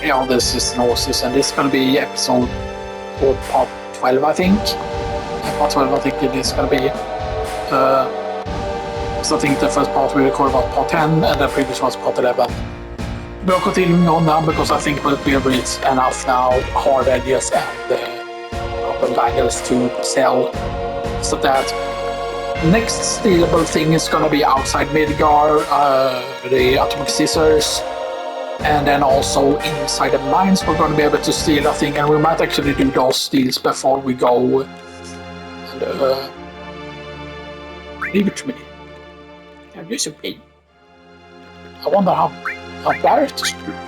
Yeah, this is Gnosis, and this is gonna be episode or part 12, I think. Part 12, I think it is gonna be. So I think the first part we recorded was part 10, and the previous was part 11. We're continuing on now because I think we've reached enough now hard edges and open bangles to sell. So that next stealable thing is gonna be outside Midgar, the atomic scissors. And then also inside the mines, we're going to be able to steal, I think, and we might actually do those steals before we go. And, leave it to me. Have you some pain? I wonder how Barrett is doing.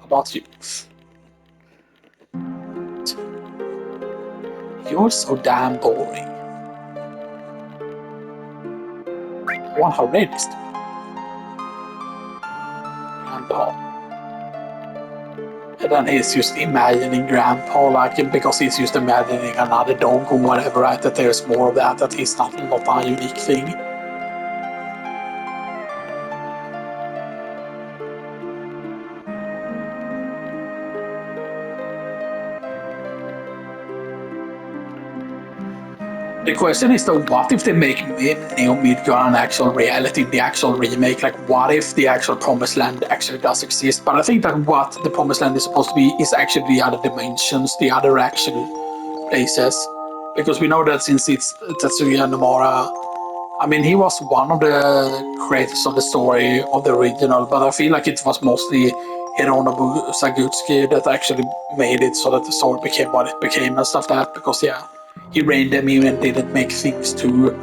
About you. You're so damn boring. I wonder how red is. Grandpa. And then he's just imagining Grandpa, like, because he's just imagining another dog or whatever, right? That there's more of that he's not a unique thing. The question is though, what if they make Neo Midgar an actual reality, the actual remake? Like, what if the actual Promised Land actually does exist? But I think that what the Promised Land is supposed to be is actually the other dimensions, the other actual places. Because we know that since it's Tetsuya Nomura, I mean, he was one of the creators of the story of the original, but I feel like it was mostly Hironobu Sagutsuki that actually made it so that the story became what it became and stuff like that. Because yeah, he reined them in and didn't make things too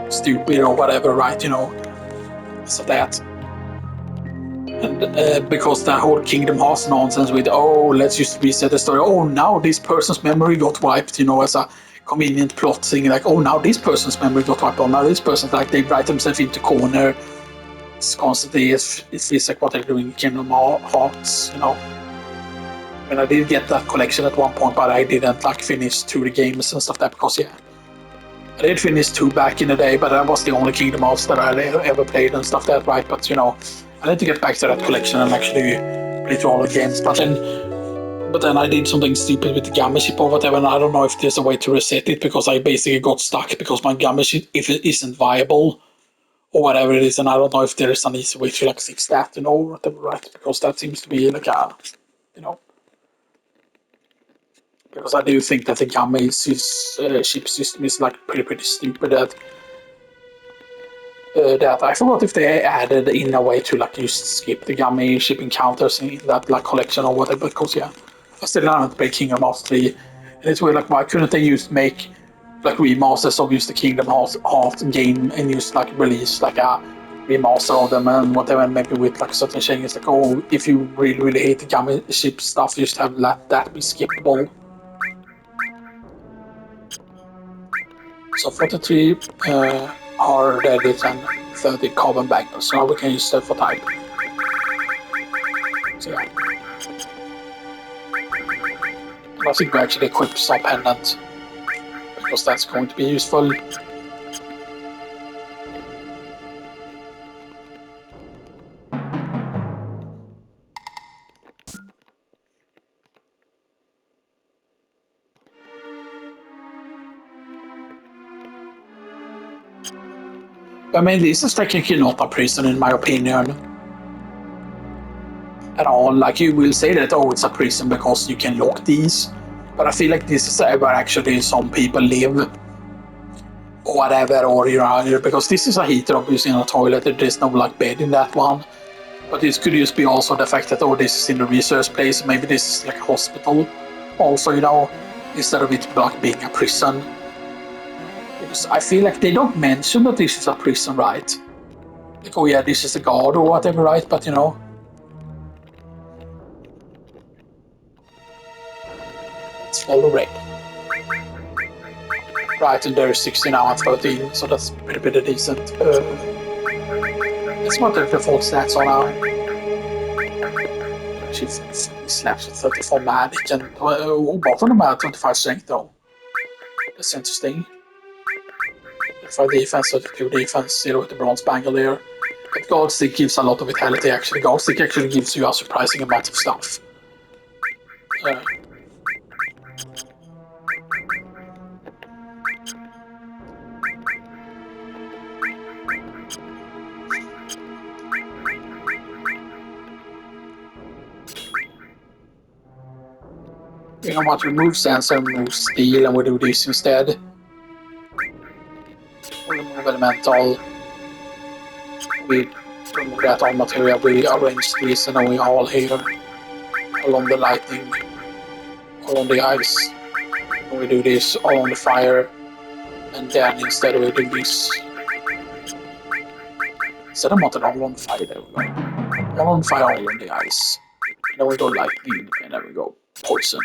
stupid or whatever, right? So that. And because that whole Kingdom Hearts nonsense with, oh, let's just reset the story. Oh, now this person's memory got wiped, as a convenient plot thing. Like, oh, now this person's memory got wiped. Oh, now this person's, like, they write themselves into corner. It's constantly, it feels like what they're doing in Kingdom Hearts, I mean, I did get that collection at one point, but I didn't, like, finish through the games and stuff like that because, yeah. I did finish 2 back in the day, but that was the only Kingdom Hearts that I ever played and stuff like that, right? But, I need to get back to that collection and actually play through all the games. But then I did something stupid with the gamma chip or whatever, and I don't know if there's a way to reset it because I basically got stuck because my gamma chip, if it isn't viable or whatever it is, and I don't know if there is an easy way to like fix that, or whatever, right? Because that seems to be like a, you know, because I do think that the gamma chip system is like pretty stupid. That I forgot if they added in a way to like just skip the gummy ship encounters in that like collection or whatever. Because yeah, I still haven't played Kingdom Hearts 3, and it's weird. Like, why couldn't they just make like remasters of just the Kingdom Hearts game and just like release like a remaster of them and whatever, and maybe with like certain changes. Like, oh, if you really hate the gummy ship stuff, just have let that be skippable. So 43 hard edits and 30 carbon bangles. So now we can use that for type. So yeah. And I think we actually equip some pendant because that's going to be useful. I mean, this is technically not a prison in my opinion. At all. Like, you will say that, oh, it's a prison because you can lock these. But I feel like this is where actually some people live. Or whatever, or because this is a heater obviously in a toilet, there's no like bed in that one. But this could just be also the fact that, oh, this is in the research place, maybe this is like a hospital also, instead of it like being a prison. Because I feel like they don't mention that this is a prison, right? Like, oh yeah, this is a guard or whatever, right? But it's follow red. Right, and there's 16 now and 13, so that's pretty decent. Let's not the default stats on now. She slaps with 34 magic, and both of them have 25 strength though. That's interesting. 35 defense, 32 defense, 0 with the bronze bangle here. But Guard Stick gives a lot of vitality actually. Guard Stick actually gives you a surprising amount of stuff. You know what, remove sense and remove steel, and we do this instead. We remove elemental. We remove that all material, we arrange this, and then we all here. All on the lightning, all on the ice. And we do this, all on the fire. And then instead we do this. Instead of not all on fire, there we go. All on fire, all on the ice. And then we go lightning, and then we go poison.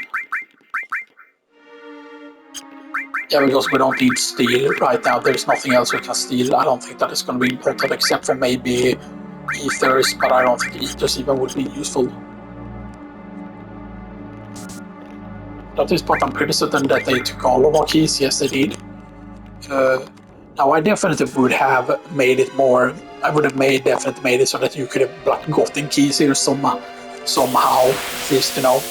Yeah, because we don't need steel right now. There's nothing else we can steal. I don't think that is going to be important except for maybe ethers, but I don't think ethers even would be useful. At this point, I'm pretty certain that they took all of our keys. Yes, they did. Now, I definitely would have made it more. I would have definitely made it so that you could have like gotten keys here somehow. At least, you know.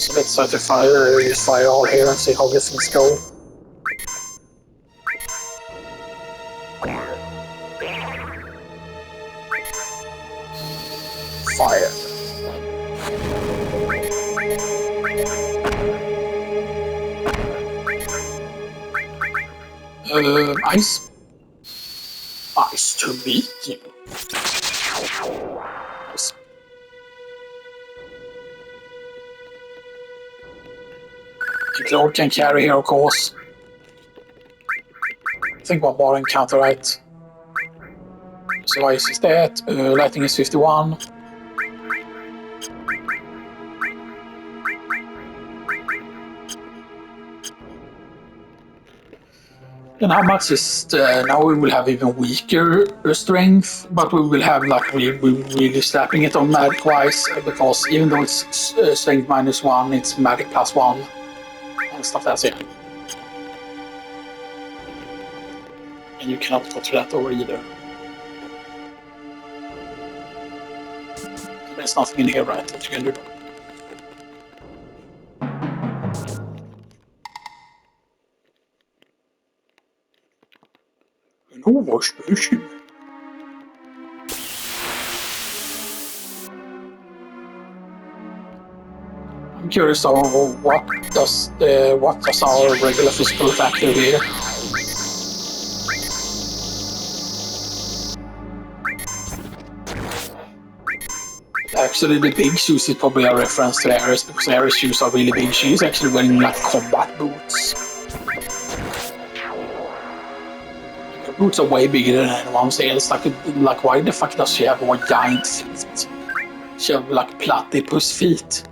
So let's try to fire all here and see how these things go. Fire. Ice. Nice to meet you. Nice. The cloud can carry here, of course. I think one more encounter, right? So ice is that. Lightning is 51. And how much is now we will have even weaker strength, but we will have like really slapping it on magic wise, because even though it's strength -1, it's magic +1 and stuff that's it. And you cannot go through that over either. There's nothing in here, right, that you can do. No more spaceship. I'm curious though, what does our regular physical attack do here? Actually, the big shoes is probably a reference to Ares, because Ares shoes are really big. She's actually wearing like combat boots. Her boots are way bigger than anyone else. Like why the fuck does she have one giant feet? She have like platypus feet.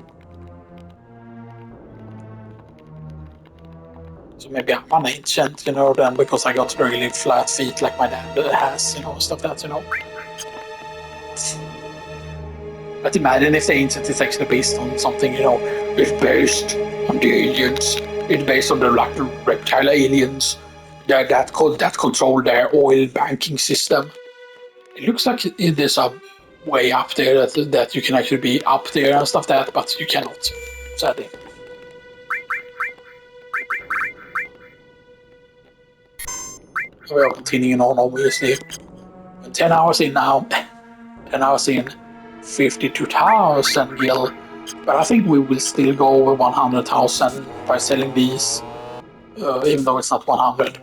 So maybe I'm an ancient, you know, then because I got really flat feet like my dad has, you know, stuff like that, you know. But imagine if the ancient is actually based on something, you know, it's based on the aliens, it's based on the like reptile aliens that control their oil banking system. It looks like there's a way up there that you can actually be up there and stuff like that, but you cannot, sadly. We are continuing on, obviously. 10 hours in now. 10 hours in. 52,000 gil, but I think we will still go over 100,000 by selling these, even though it's not 100.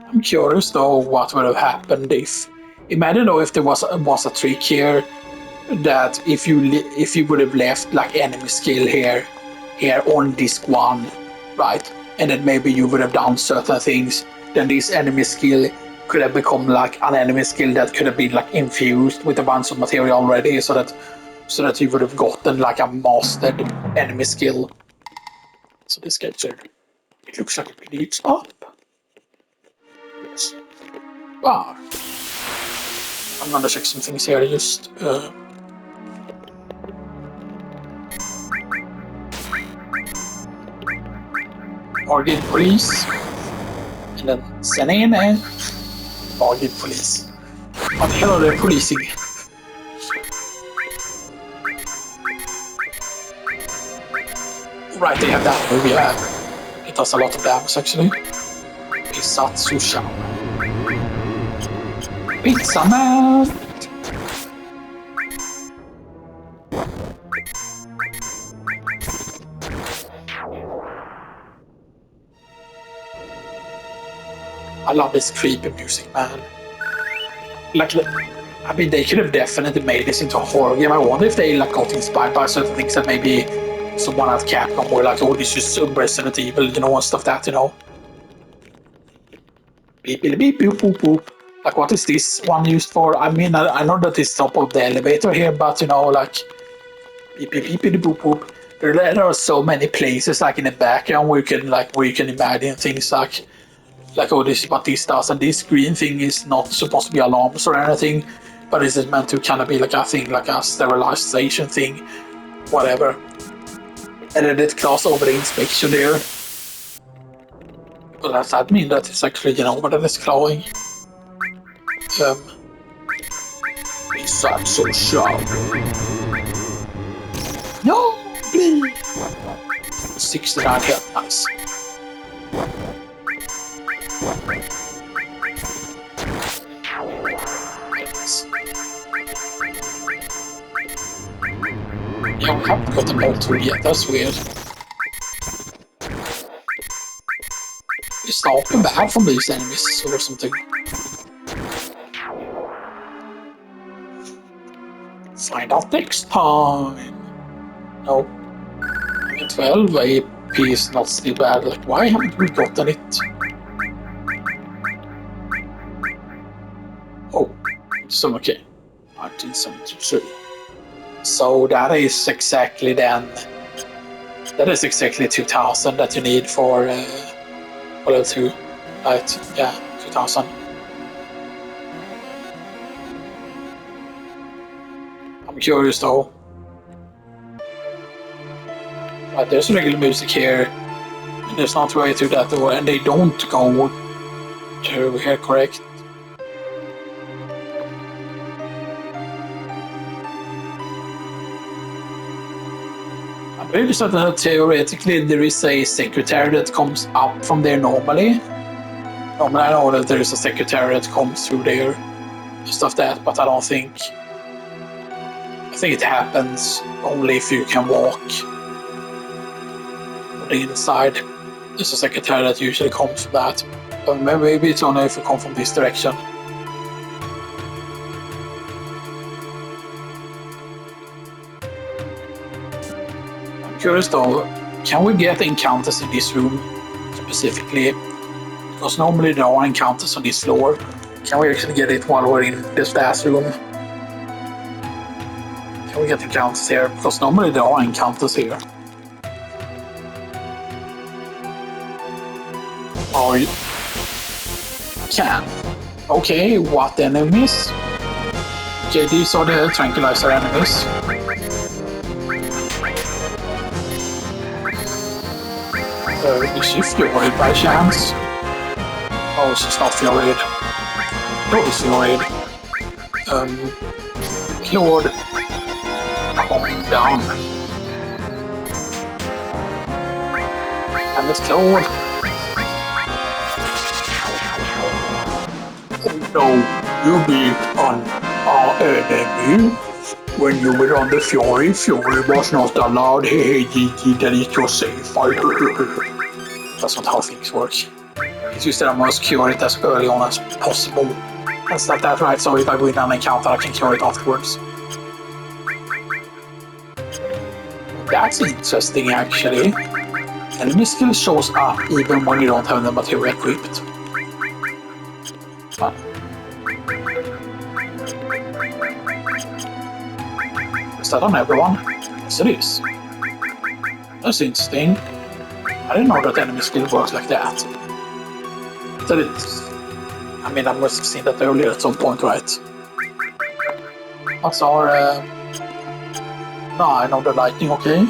I'm curious though what would have happened if, imagine though if there was a trick here that if you would have left like enemy skill here on disc 1, right, and then maybe you would have done certain things, then this enemy skill could have become like an enemy skill that could have been like infused with a bunch of material already, so that you would have gotten like a mastered enemy skill. So this gets it looks like it needs up. Yes. Ah. I'm gonna check some things here. Just Target police, and then CNN. Target police. What the hell are they policing? Right, they have that move, yeah. It does a lot of damage actually. Pizza Pizza Man! I love this creepy music, man. Like, I mean, they could have definitely made this into a horror game. I wonder if they like got inspired by certain things that maybe someone at Capcom were like, oh, this is so Resident Evil, you know, and stuff that, you know. Beep, beep, beep, boop, boop, boop. Like, what is this one used for? I mean, I know that it's top of the elevator here, but, you know, like, beep, beep, beep, beep, boop, boop. There are so many places, like, in the background where you can imagine things like, oh, this is what this does, and this green thing is not supposed to be alarms or anything, but this is meant to kind of be like a thing, like a sterilization thing, whatever. And then it class over the inspection there. But does that mean that it's actually, you know, what it is clawing? It's not so sharp. No, please. 69 here, nice. Yeah, we haven't got the ball through yet, that's weird. Is the open bad from these enemies or something? Find out next time. No. 12 AP is not still bad. Like, why haven't we gotten it? Oh, so okay. 1973. So that is exactly then. That is exactly 2000 that you need for level 2. Right, yeah, 2000. I'm curious though. Right, there's regular music here. And there's not way through that door, and they don't go through here, correct? I'm pretty sure that theoretically there is a secretary that comes up from there normally. Normally I know that there is a secretary that comes through there and stuff that, but I don't think... I think it happens only if you can walk on the inside. There's a secretary that usually comes from that. But maybe it's only if you come from this direction. I'm curious though, can we get encounters in this room specifically? Because normally there are encounters on this floor. Can we actually get it while we're in this last room? Can we get encounters here? Because normally there are encounters here. Oh, you can. Okay, what enemies? Okay, these are the tranquilizer enemies. Is she fluid by chance? Oh, she's not fluid. No, it's fluid. Lord. Calm down. And it's Claude. No, you beat on our enemy. When you were on the Fury, Fury was not allowed. Hey, GG, delete your save file. That's not how things work. It's just that I must cure it as early on as possible. And stuff that, right? So if I win an encounter, I can cure it afterwards. That's interesting, actually. Enemy skill shows up even when you don't have the material equipped. Is that on everyone? Yes, it is. That's interesting. I didn't know that enemy skill works like that. That it's... I mean, I must have seen that earlier at some point, right? What's our... No, I know the lightning, okay.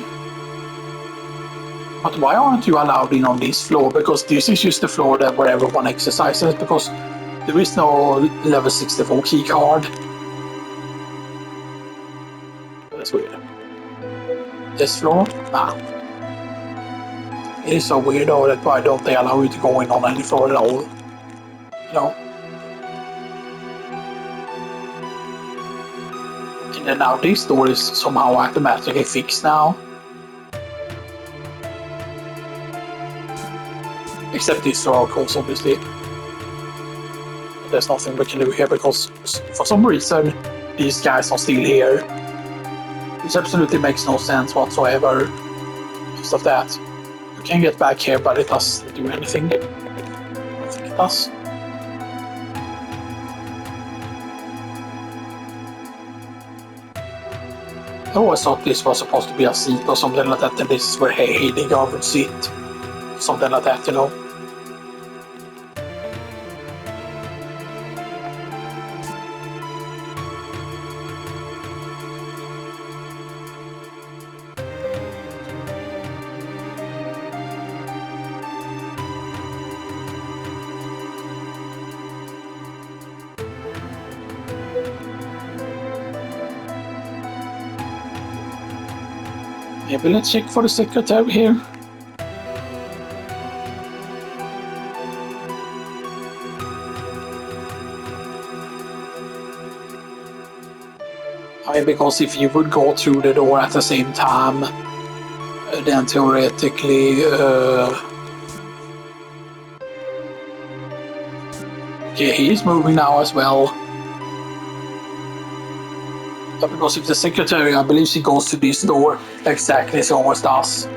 But why aren't you allowed in on this floor? Because this is just the floor that where everyone exercises, because there is no level 64 key card. That's weird. This floor? Nah. It is so weird though that why don't they allow you to go in on any floor at all? You know? And then now this door is somehow automatically fixed now. Except this door, of course, obviously. But there's nothing we can do here because for some reason these guys are still here. Which absolutely makes no sense whatsoever. Just of that. You can get back here, but it doesn't do anything. I don't think it does. I always thought this was supposed to be a seat or something like that, and this is where Heidegger would sit. Something like that, you know. Maybe let's check for the secretary here. I mean, because if you would go through the door at the same time, then theoretically, yeah, he's moving now as well. But because if the secretary, I believe she goes to this door exactly as she always does,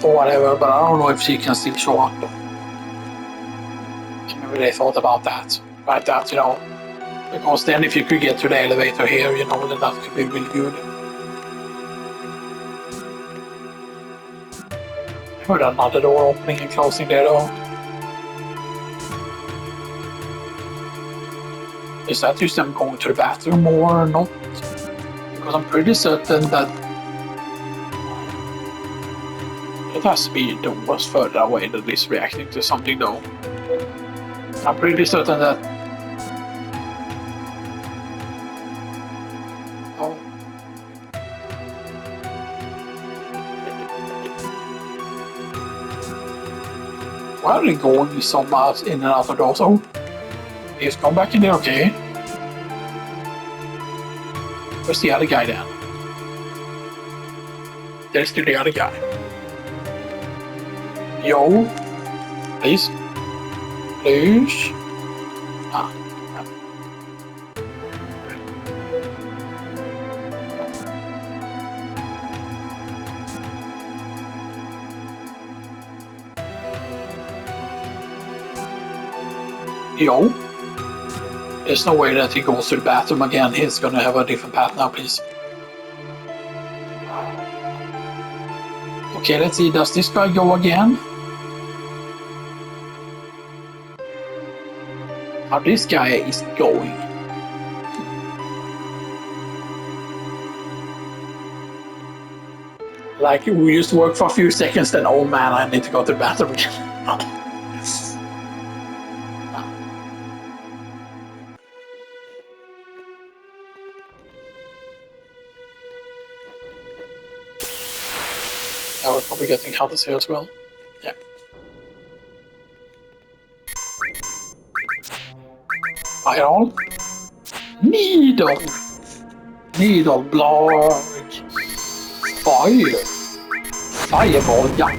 or whatever, but I don't know if she can still show up. Maybe they thought about that, like that, you know. Because then if you could get to the elevator here, you know, then that could be really good. I heard another door opening and closing there though. Is that just them going to the bathroom or not? Because I'm pretty certain that it has to be doors further away that is reacting to something though. I'm pretty certain that... Oh. Why are they going so much in and out of doors? Oh, he's gone back in there, okay. Where's the other guy then? There's still the other guy. Yo, please. Please. Ah. Yo. There's no way that he goes to the bathroom again. He's gonna have a different path now, please. Okay, let's see. Does this guy go again? How this guy is going. Like, we used to work for a few seconds, then oh man, I need to go to the bathroom again. I was probably getting counters here as well. Yeah. Fire all. Needle. Needle block. Fire. Fireball, yeah.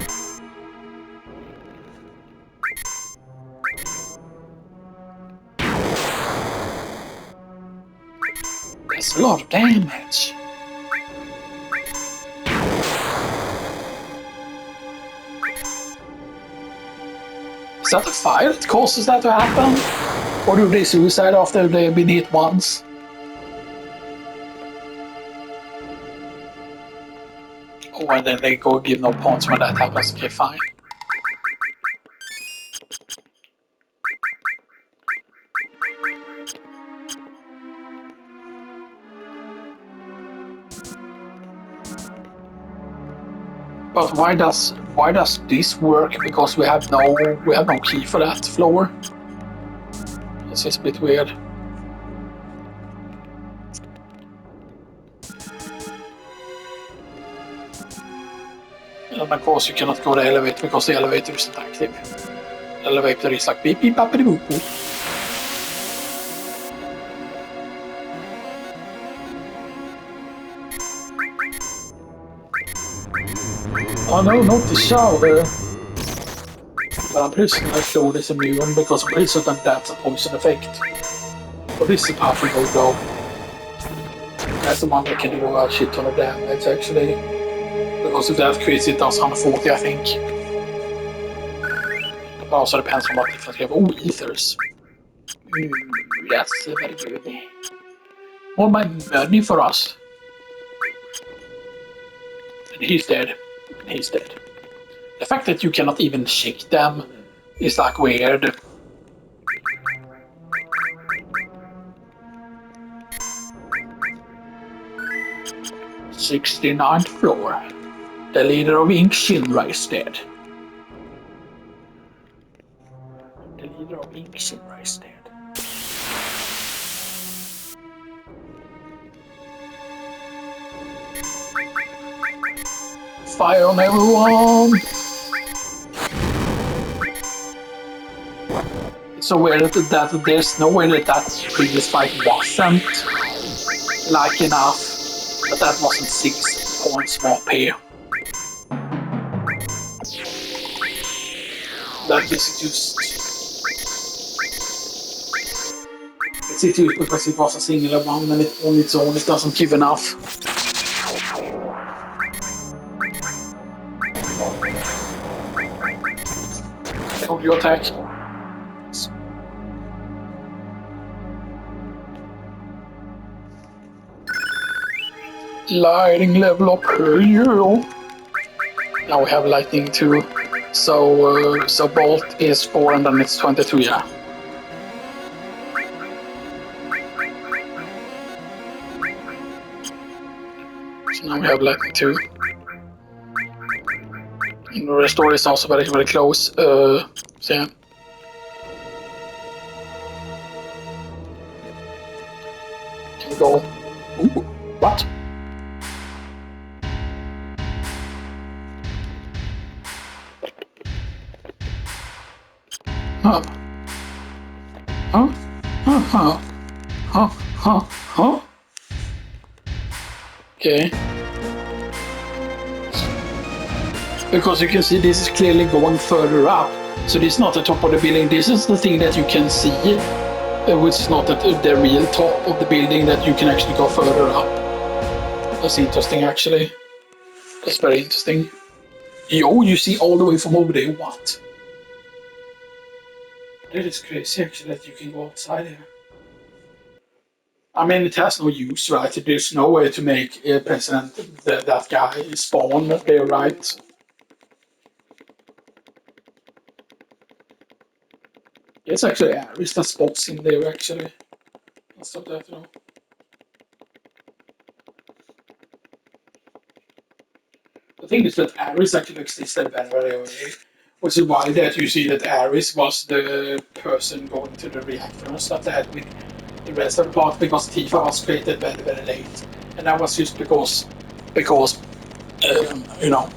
That's a lot of damage. Is that the fire that causes that to happen? Or do they suicide after they've been hit once? Oh, and then they go give no points when that happens. Okay, fine. But why does this work? Because we have no key for that floor. This is a bit weird. And of course you cannot go to the elevator because the elevator isn't active. The elevator is like beep beep boppity boop boop. Oh no, not the shower. But I'm pretty certain that floor is immune because I'm pretty certain that's a poison effect. But this is a powerful move though. That's the one that can do a shit ton of damage actually. Because if that crits it does 140 I think. It also depends on what difference you have. Oh, ethers. That's very good. More money for us. And he's dead. He's dead. The fact that you cannot even check them is like weird. '69th floor. The leader of Ink Shinra is dead. The leader of Ink Shinra is dead. Fire on everyone! It's so weird that there's no way that previous fight wasn't like enough, but that wasn't 6 points more here. That is just... It's just because it was a singular one and it on its own it doesn't give enough. Hold your attack. Lighting level up here. Now we have lightning 2. So bolt is 4 and then it's 22, yeah. So now we have lightning 2. And the restore is also very, very close. So yeah. Can we go? Ooh, what? Huh? Huh? Huh? Huh? Huh? Huh? Huh? Okay. Because you can see this is clearly going further up. So this is not the top of the building. This is the thing that you can see, which is not the real top of the building that you can actually go further up. That's interesting, actually. That's very interesting. Yo, you see all the way from over there. What? That is crazy, actually, that you can go outside here. I mean, it has no use, right? There's no way to make President that guy spawn there, right? It's actually Aris that spots in there, actually. Let's stop that, you know. The thing is that Aris actually existed very early, which is why that you see that Aris was the person going to the reactor and stuff that with the rest of the plot, because Tifa was created very, very late. And that was just because you know.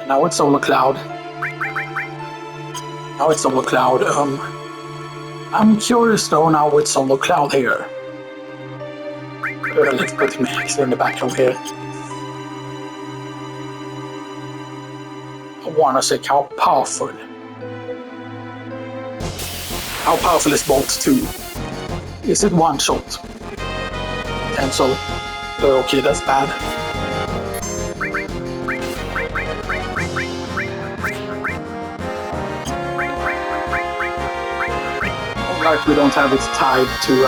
Now it's Solar Cloud. Now it's Solar Cloud. I'm curious though now with Solar Cloud here. Let's put him extra in the background here. I wanna say how powerful. How powerful is Bolt 2? Is it one shot? Cancel. Okay, that's bad. Alright, we don't have it tied to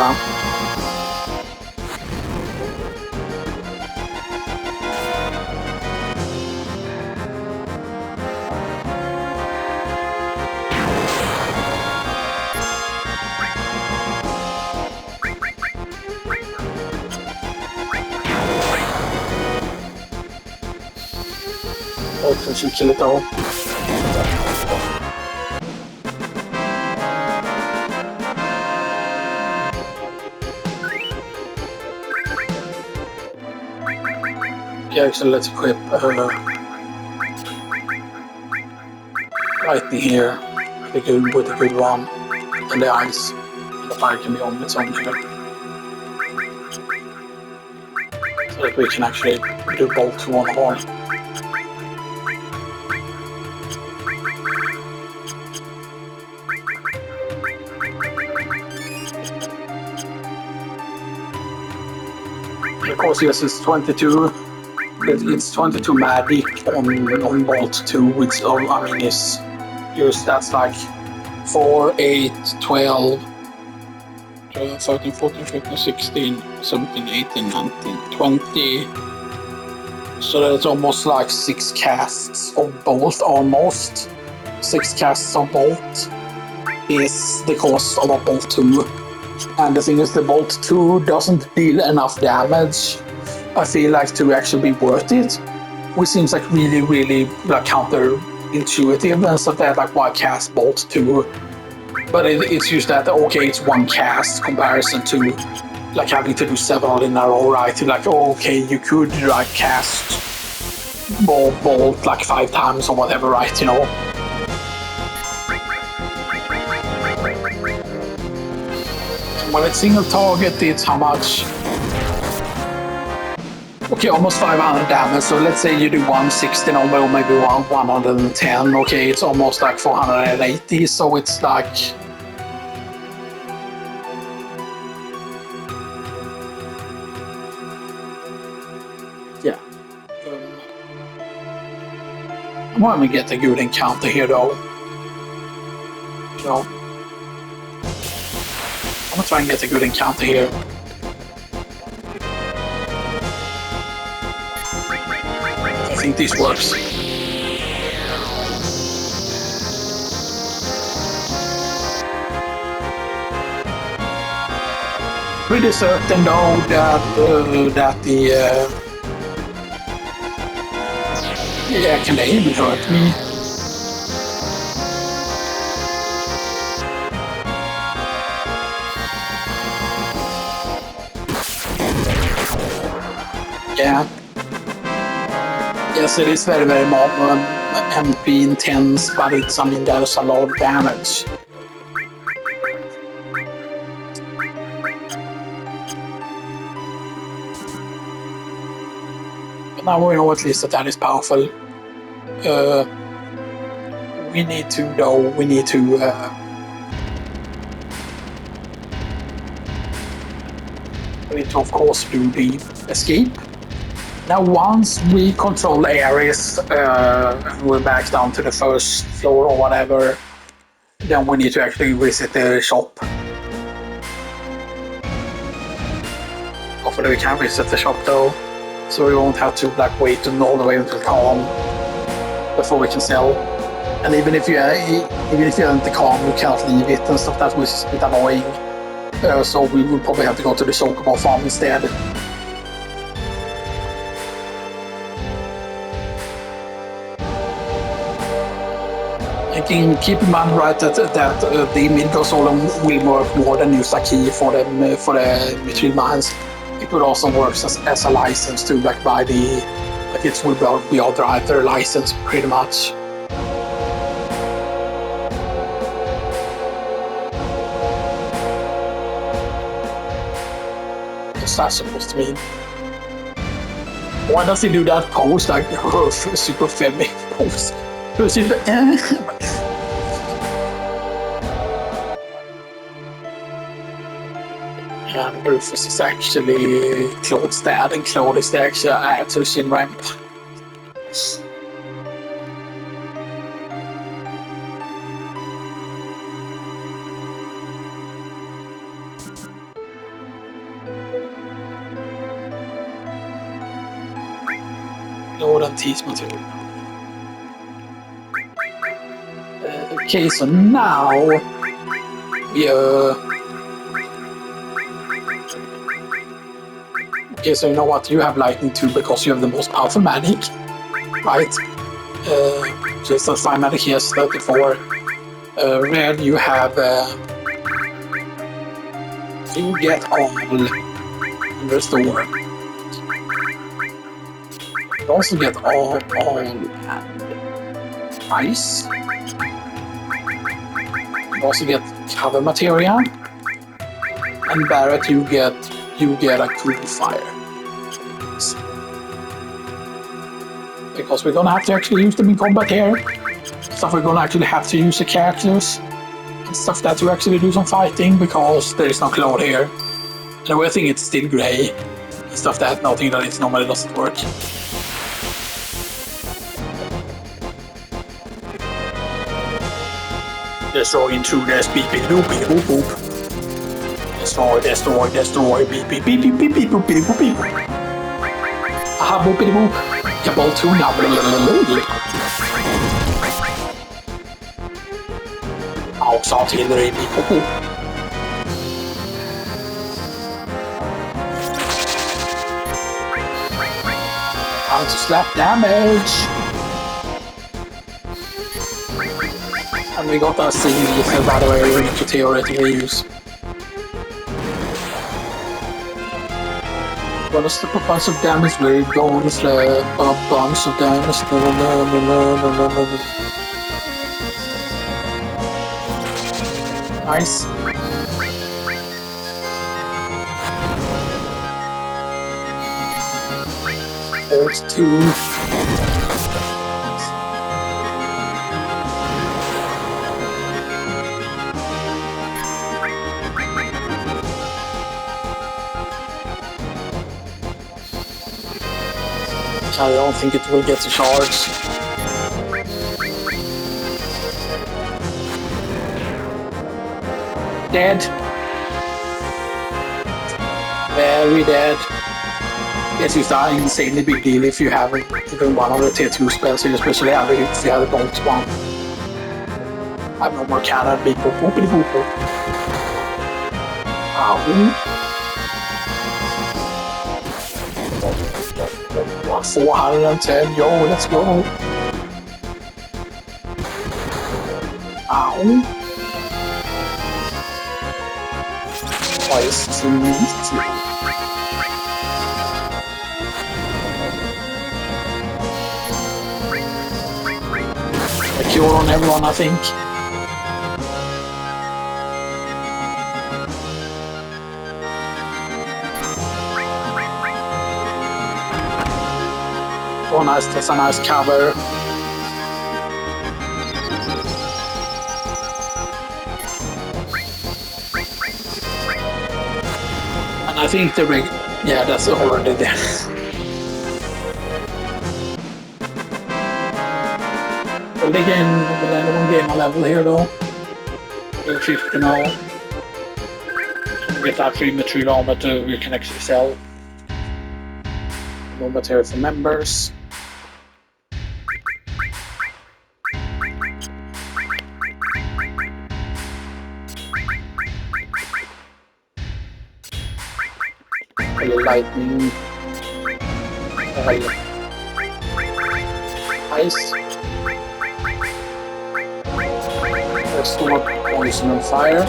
hopefully she'll kill it all. Yeah, actually let's equip lightning here with a good one, and the ice. The fire can be on its own here. So that we can actually do bolt to one horn. Of course, yes, it's 22. It's 22 magic on bolt 2, which I mean is just that's like 4, 8, 12, 13, 14, 15, 16, 17, 18, 19, 20. So that's almost like 6 casts of bolt, almost. 6 casts of bolt is the cost of a bolt 2. And the thing is, the bolt 2 doesn't deal enough damage, I feel like, to actually be worth it. Which seems like really, really like counterintuitive and stuff that like why cast bolt 2. But it's just that, okay, it's one cast comparison to like having to do several in a row, right? Like, okay, you could like cast bolt like 5 times or whatever, right? You know. When it's single target, it's how much? Okay, almost 500 damage. So let's say you do 160 or maybe 110. Okay, it's almost like 480. So it's like. Yeah. I want to get a good encounter here though. So. I'm gonna try and get a good encounter here. I think this works. Pretty certain though that the yeah, can they even hurt me? Yeah. Yes, it is very, very MP intense, but it's, I mean, there's a lot of damage. But now we know at least that is powerful. We need to, though, we need to of course do the escape. Now once we control areas and we're back down to the first floor or whatever, then we need to actually visit the shop. Hopefully we can visit the shop though, so we won't have to like wait all the way until calm before we can sell. And even if you're in the calm, you can't leave it and stuff, that was a bit annoying. So we will probably have to go to the Chocobo farm instead. You can keep in mind, right, that the Midgard Solemn will work more than use a key for the Mithril mines. It would also work as a license to like buy the, like it will be our driver license pretty much. What's that supposed to mean? Why does he do that pose, like super feminine pose? And Rufus is actually Claude's dad, and Claude is the actual heir to Shin Ramp. Claude and T's material. Okay, so now we okay, so you know what? You have lightning too because you have the most powerful magic, right? Just as my magic here is 34. Red, you have you get all and restore. You also get all and ice. You also get cover materia, and Barrett you get a cool fire. Because we're gonna have to actually use them in combat here. Stuff we're gonna actually have to use the characters and stuff that you actually do some fighting because there is no Claude here. And I think it's still grey and stuff that nothing that it normally doesn't work. Destroy intruders, beep beep boop beep boop boop. Destroy, destroy, destroy, beep beep beep beep beep beep boop beep boop beep. Aha, boop beep boop. Kabal 2 now. Också artilleri, beep boop boop. Time to slap damage. And we got our single by the way, we could theoretically use. What is the bunch of damage where it goes a bunch of damage? Nice. There's 2. I don't think it will get to charge. Dead. Very dead. Yes, it's an insanely big deal if you have even one of the tier 2 spells, especially if you have a bolt one. I have no more cannon. Beep boop boop boop boop. Ow. 410, yo, let's go. Ow. Twice too easy. A cure on everyone, I think. Oh, nice, that's a nice cover. And I think the rig, yeah, that's already there. Will anyone gain a level here though? 50 now. Get that free material armor too, we can actually sell. No material for members. Lightning, ice, restore poison and fire.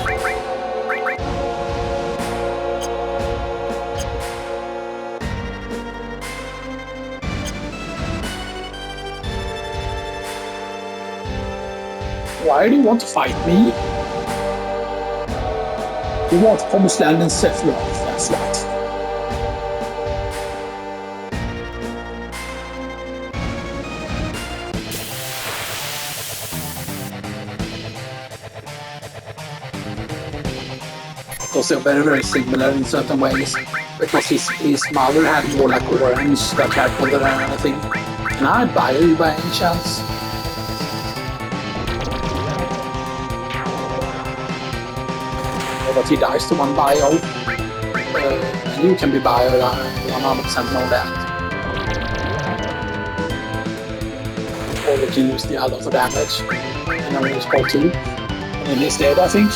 Why do you want to fight me? You want Promised Land and Sephiroth, that's right. also very, very similar in certain ways. Because his mother had more like orange that happened than anything. Can I buy you by any chance? But he dies to one bio. You can be bio, 100% know that. Or we can use the other for damage. And then use part 2. And then he's dead, I think.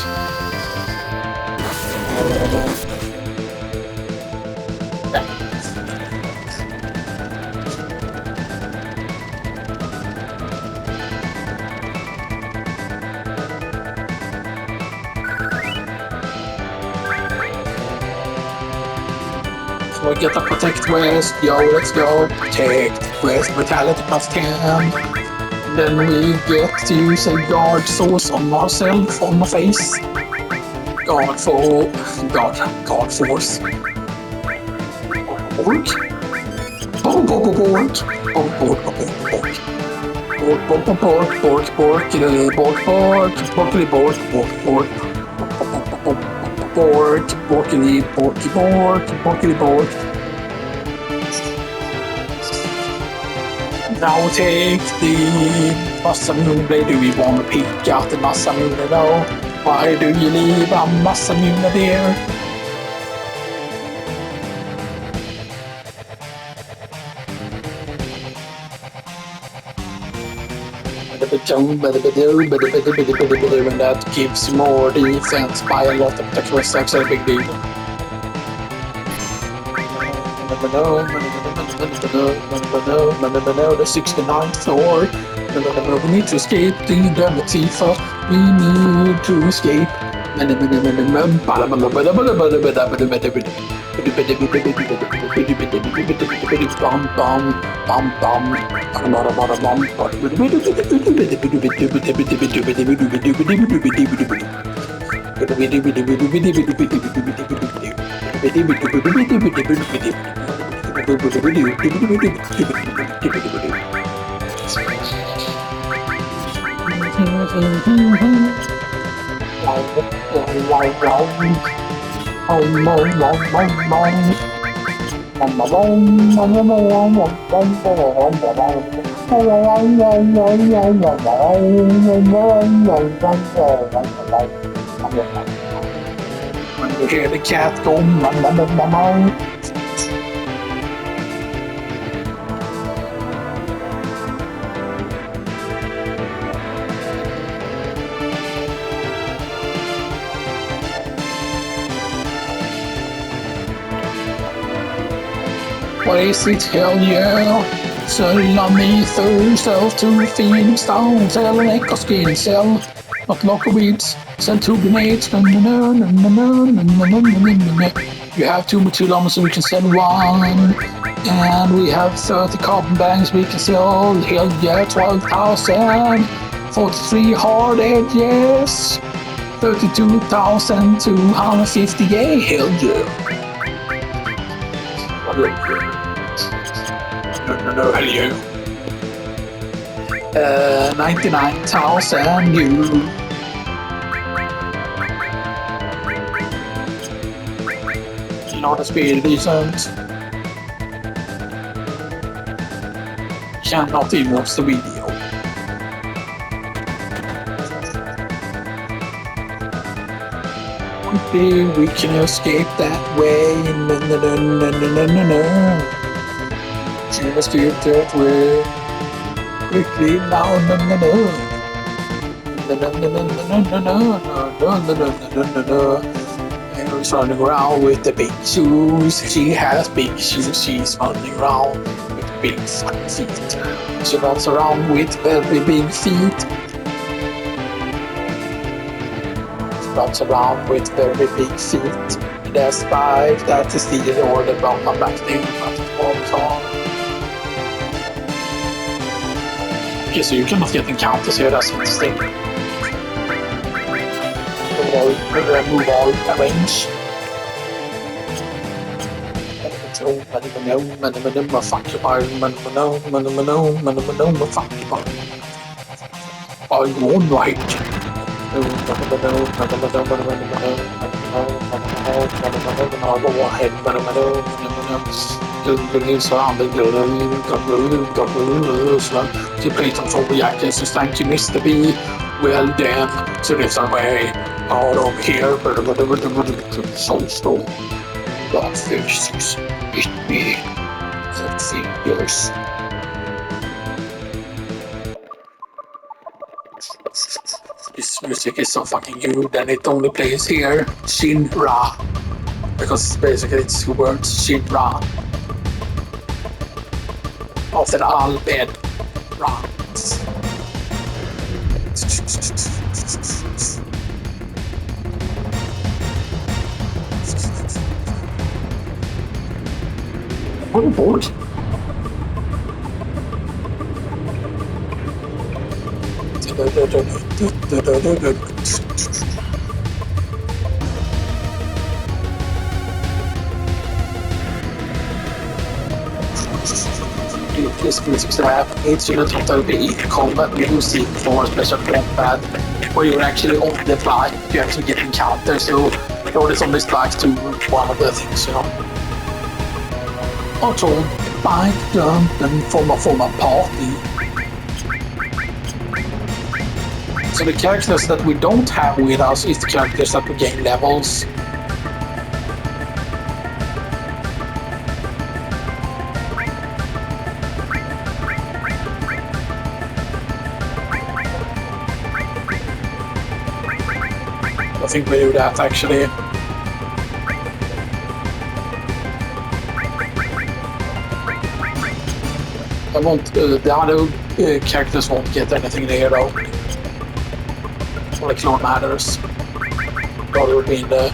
So we get a protect west, yo, let's go. Protect west, vitality plus 10. Then we get to use a guard source on ourselves, on my face. God force. Bork. Now take the massa mule. Do we want to pick out the massa mule now? Why do you leave a massa mule there? And that gives more defense by a lot of technical steps, a big deal. The 69th floor. We need to escape the indemnity first. We need to escape. When you hear the cat go, what is it? Hell yeah! Sell on me self to feed stone, sell an echo skin, sell not locker weeds, sell 2 grenades. You have 2 material so we can sell 1. And we have 30 carbon banks we can sell. Hell yeah, 12,000. 43 hard edges. 32,250. Yeah, hell yeah. No, hell yeah. 99,000 you. Not a speed decent. Cannot even watch the video. Maybe we can escape that way. No. Can escape that way. Quickly now, no. She's running around with the big shoes. She has big shoes. She's running around with big fat feet. She runs around with very big feet. She runs around with very big feet. That's why that is the order about my back thing. Okay, so you cannot get encounters here, that's interesting. Move all range. All right. To play some for reactors, thank you, Mr. B. Well then, so there's a way out of here. So slow. God faces hit me. The fingers. This music is so fucking good and it only plays here. Shinra. Because basically it's two words. Shinra. After all bed runs. Oh boy. This music app needs you to total be combat music for special combat where you're actually on the fly, you actually get encounters, so it's on this flight to one of the things, you know. Also, bike jump and form a party. So the characters that we don't have with us is the characters that we gain levels. I think we do that actually. I won't, the other characters won't get anything there though. Only Clone matters. All will be in the,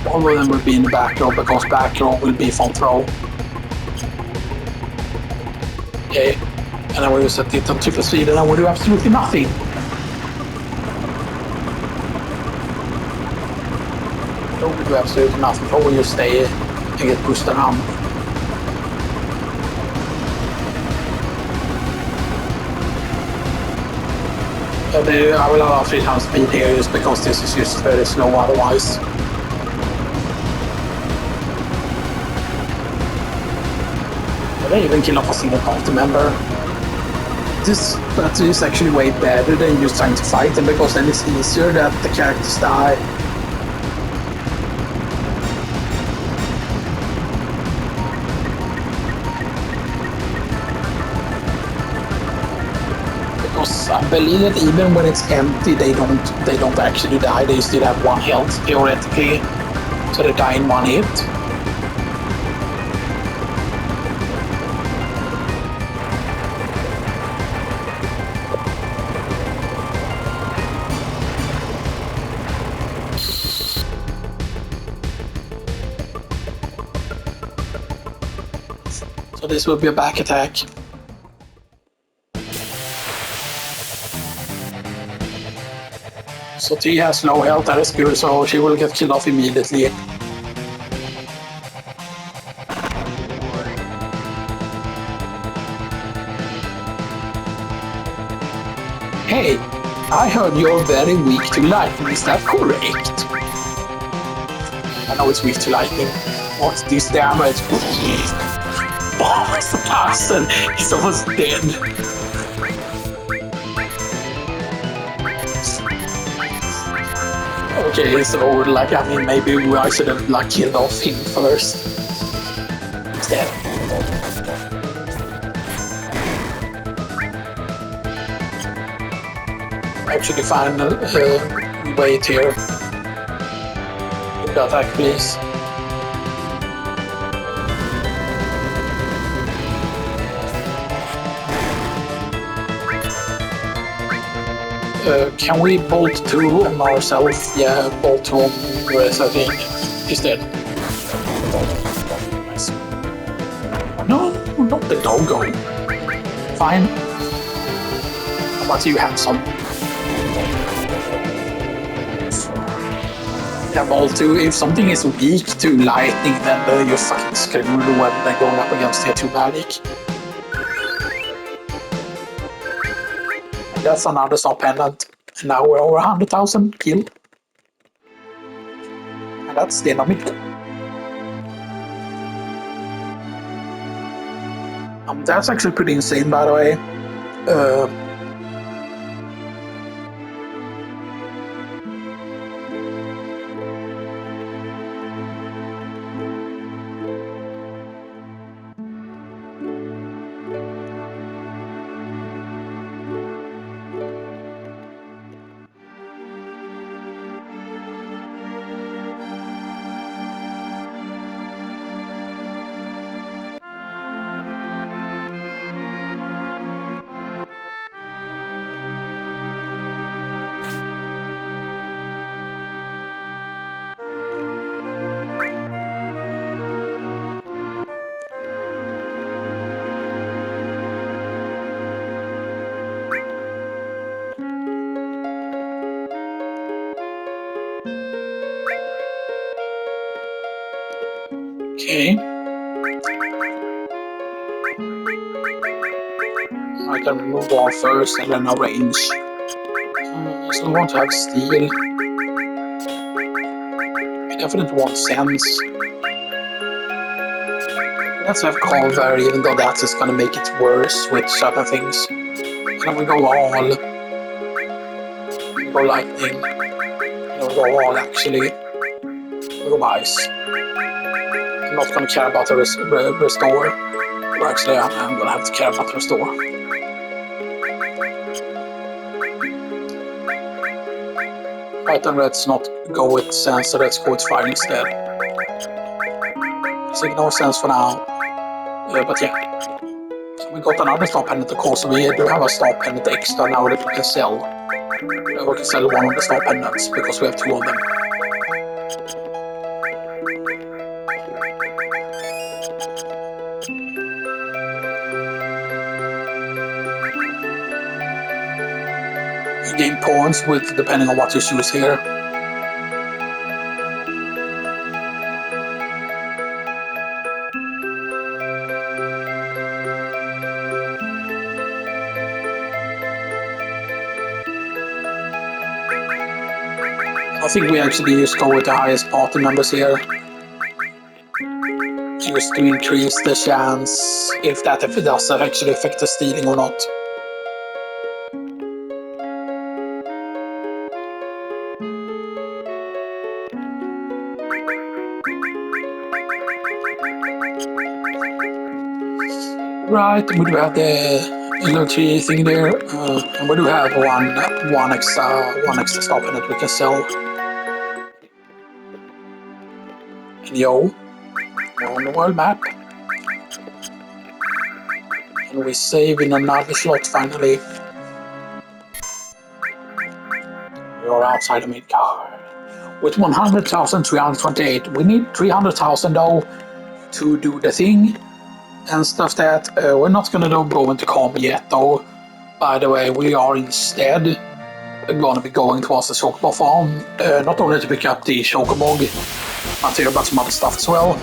all of them will be in the back row because back row will be front row. Okay, and then we will set it on triple speed and I will do absolutely nothing. Då will do absolutely nothing. Då will you stay and get pushed around. I will allow 3 times speed here just because this is just very slow otherwise. But I even kill off a single party member. That is actually way better than just trying to fight them because then it's easier that the characters die. I believe that even when it's empty, they don't actually die. They still have 1 health theoretically, so they die in 1 hit. So this will be a back attack. So T has low health, that is good, so she will get killed off immediately. Hey, I heard you're very weak to lightning, is that correct? I know it's weak to lightning. What's this damage? Oh, it's a person! He's almost dead. Okay, so like, I mean, maybe I should have like killed off him first. Instead. Actually find wait here. The attack, please. Can we bolt 2 on ourselves? Yeah, bolt 2 on Grace, I think. He's dead. Nice. No, not the doggo. Fine. How about you, handsome? Yeah, bolt 2. If something is weak to lightning, then you're fucking screwed when they're going up against tier 2 magic. That's another stop pendant. And now we're over 100,000 killed. And that's dynamite. That's actually pretty insane, by the way. Okay. I can remove wall first and then arrange. So we want to have steel. I definitely want sense. Let's have Conver, even though that is gonna make it worse with certain things. And then we go all. We go lightning. And then we go all actually. We go ice. I'm not gonna care about the restore. Or actually, I'm gonna have to care about the restore. White and red's not go with sense, so let's go with fire instead. So no sense for now. But yeah. So we got another star pendant, of course. We do have a star pendant extra now that we can sell. We can sell one of the star pendants because we have two of them. You gain points with depending on what you choose here. I think we actually just go with the highest party members here. Just to increase the chance if it does actually affect the stealing or not. Right, we do have the LOT thing there, and we do have one extra stop in it we can sell. And yo, we're on the world map. And we save in another slot finally. We are outside the mid card. With 100,328, we need 300,000 though to do the thing and stuff that we're not gonna go into combat yet though. By the way, we are instead gonna be going towards the Chocobo farm, not only to pick up the Chocobo material but some other stuff as well.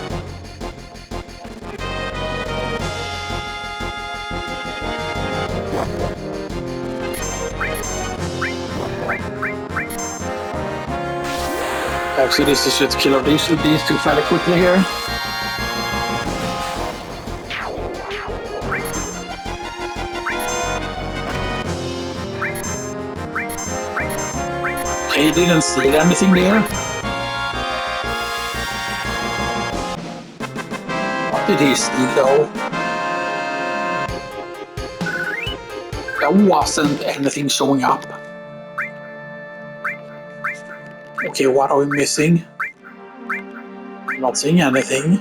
Actually, this is just kill these two fairly quickly here. He didn't steal anything there. What did he steal though? There wasn't anything showing up. Okay, what are we missing? I'm not seeing anything.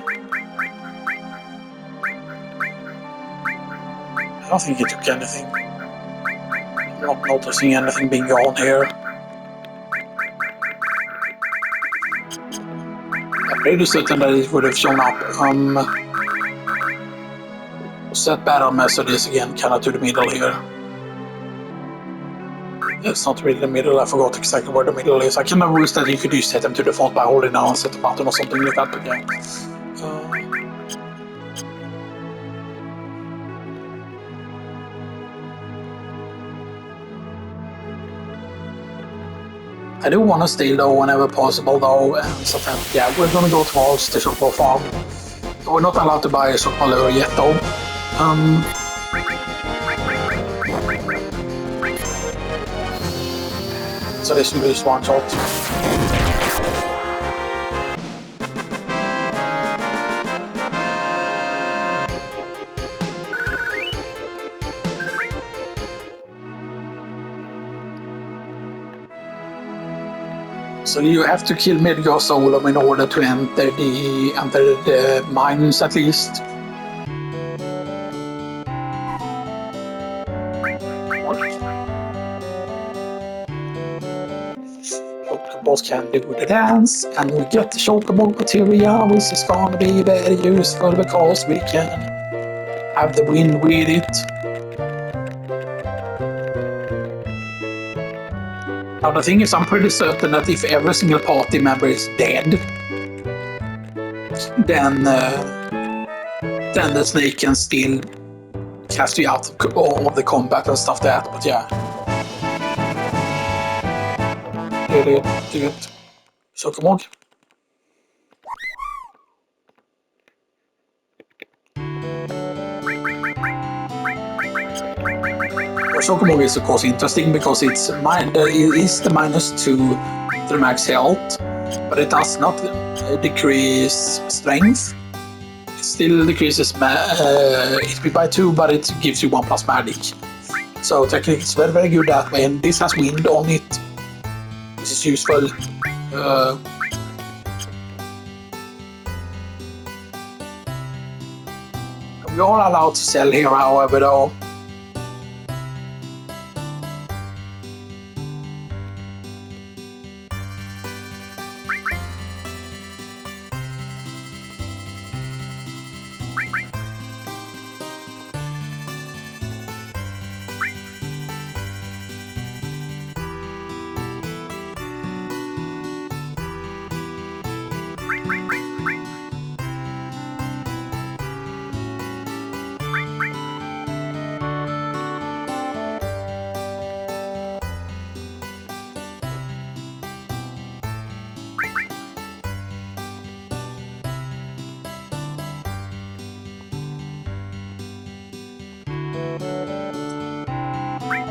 I don't think he took anything. I'm not noticing anything being gone here. I'm pretty certain that it would have shown up. Set battle messages again, kinda to the middle here. It's not really the middle, I forgot exactly where the middle is. I can never wish that you could just set them to default by holding down and set the button or something like that, but yeah. I do want to steal though whenever possible though, and so yeah, we're gonna go towards the chocolate farm. We're not allowed to buy a chocolate lure yet though. So this will be just one shot. So you have to kill Midgar Solom in order to enter the mines at least. Chocobots can do the dance, and we get the chocobo material, which is gonna be very useful because we can have the win with it. Now the thing is, I'm pretty certain that if every single party member is dead, then the snake can still cast you out of the combat and stuff like that. But yeah, do it. Chocomog. Chocomog is of course interesting because it is the -2 to the max health, but it does not decrease strength. It still decreases HP by 2, but it gives you 1 plus magic. So technically it's very very good that way, and this has wind on it, which is useful. We are allowed to sell here, however, though.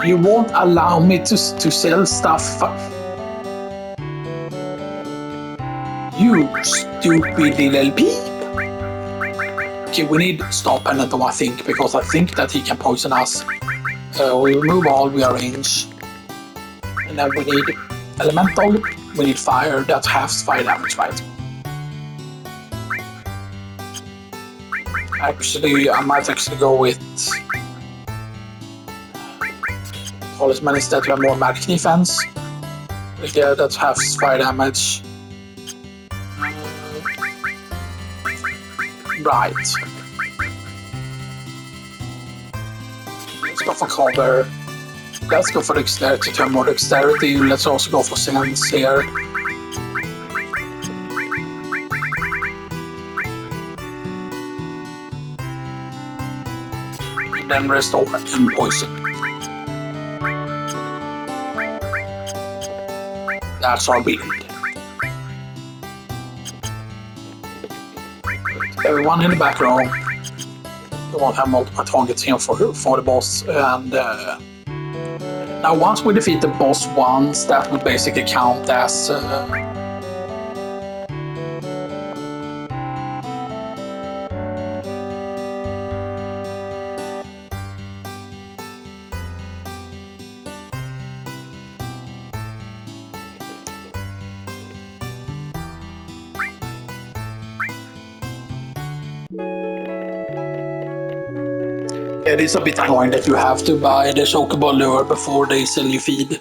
You won't allow me to sell stuff. You stupid little peep. Okay, we need Star Pendant though, I think, because I think that he can poison us. We remove all we arrange. And then we need Elemental, we need Fire, that halves fire damage, right? Actually, I might actually go with Talisman instead to have more magic defense. Yeah, that halves fire damage. Right. Let's go for cover. Let's go for dexterity, turn more dexterity. Let's also go for sense here. And then restore and poison. That's our build. Everyone in the back row. We won't have multiple targets here for the boss. And now once we defeat the boss once, that would basically count as it is a bit annoying that you have to buy the chocobo lure before they sell you feed.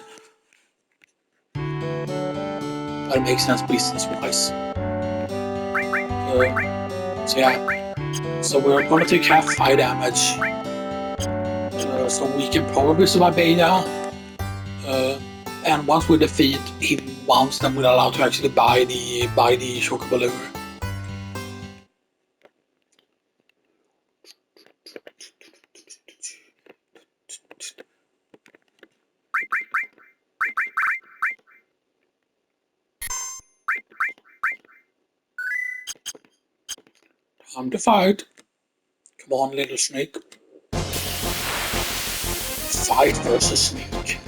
That makes sense business-wise. So yeah, so we're gonna take half fire damage. So we can probably survive Beta. And once we defeat him once, then we're allowed to actually buy the chocobo lure. Time to fight. Come on, little snake. Fight versus snake.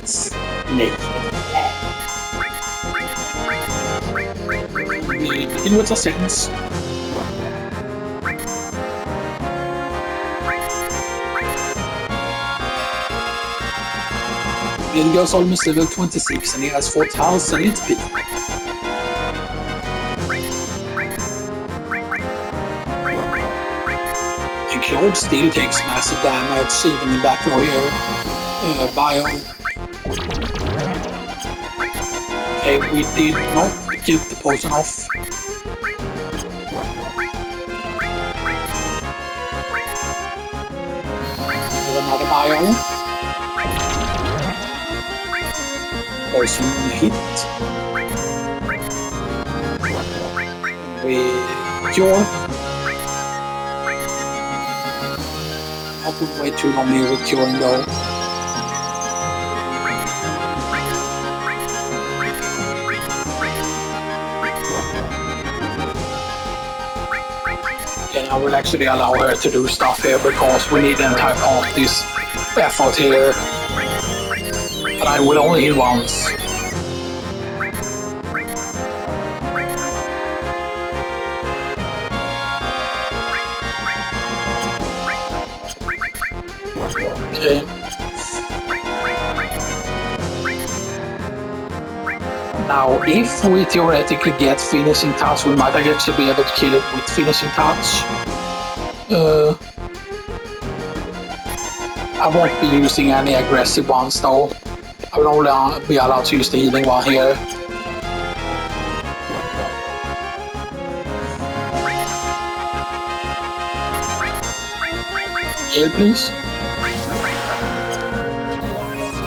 Snake. Begin with a sense. Edgar's almost level 26 and he has 4000 HP. And Claude still takes massive damage even in back row here. Bio. Okay, we did not get the poison off. Another bio. Poison hit. We cure. Not would wait too long here with curing though. And I will actually allow her to do stuff here because we need the entire party's effort here. But I will only heal once. Okay. Now, if we theoretically get finishing touch, we might actually be able to kill it with finishing touch. I won't be using any aggressive ones though. I will only be allowed to use the healing one here. Heal, please.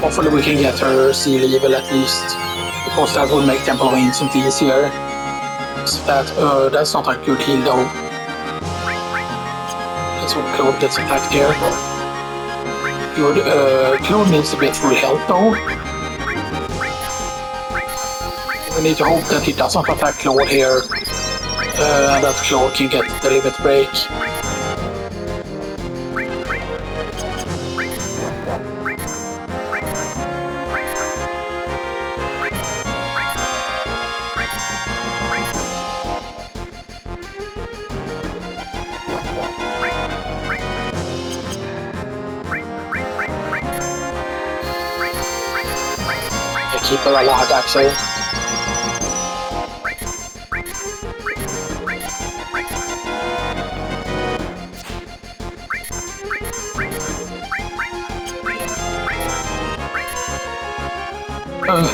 Hopefully we can get her sea level at least, because that will make Temple of Ancient easier. So that's not a good heal though. That's what Claude gets attacked here. Good, Claude needs to get full health though. We need to hope that he doesn't attack Claude here, and that Claude can get the limit break. Keep her alive actually.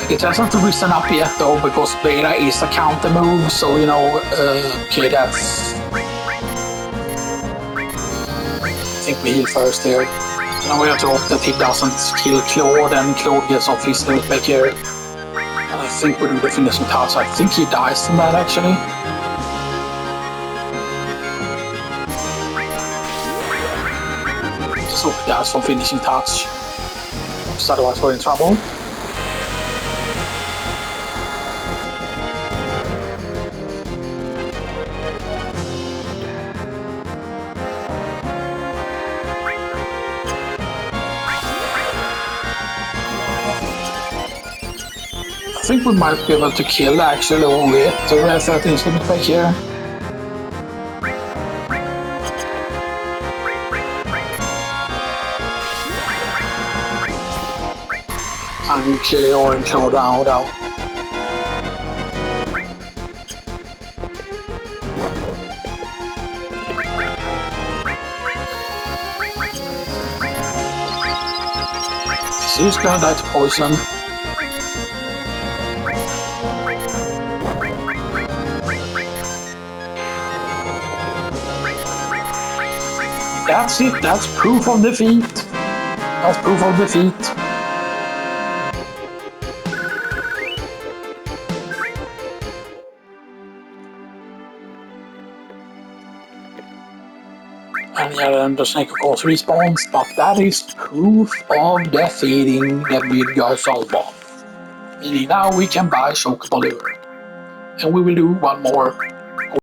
It hasn't risen up yet though, because beta is a counter move, so you know, okay, that's... I think we heal first here. Now we have to hope that he doesn't kill Claude and Claude gets off his limit back here. And I think we do the finishing touch. I think he dies from that actually. Just hope he dies from finishing touch. Because otherwise we're in trouble. I think we might be able to kill actually only to rest that instrument back here. I'm killing Orange Claw down now. She's gonna die to poison. That's it, that's proof of defeat. That's proof of defeat. And yeah, then the snake of course respawns, but that is proof of defeating the Midgard Solva. Meaning now we can buy Chocobo Lure. And we will do one more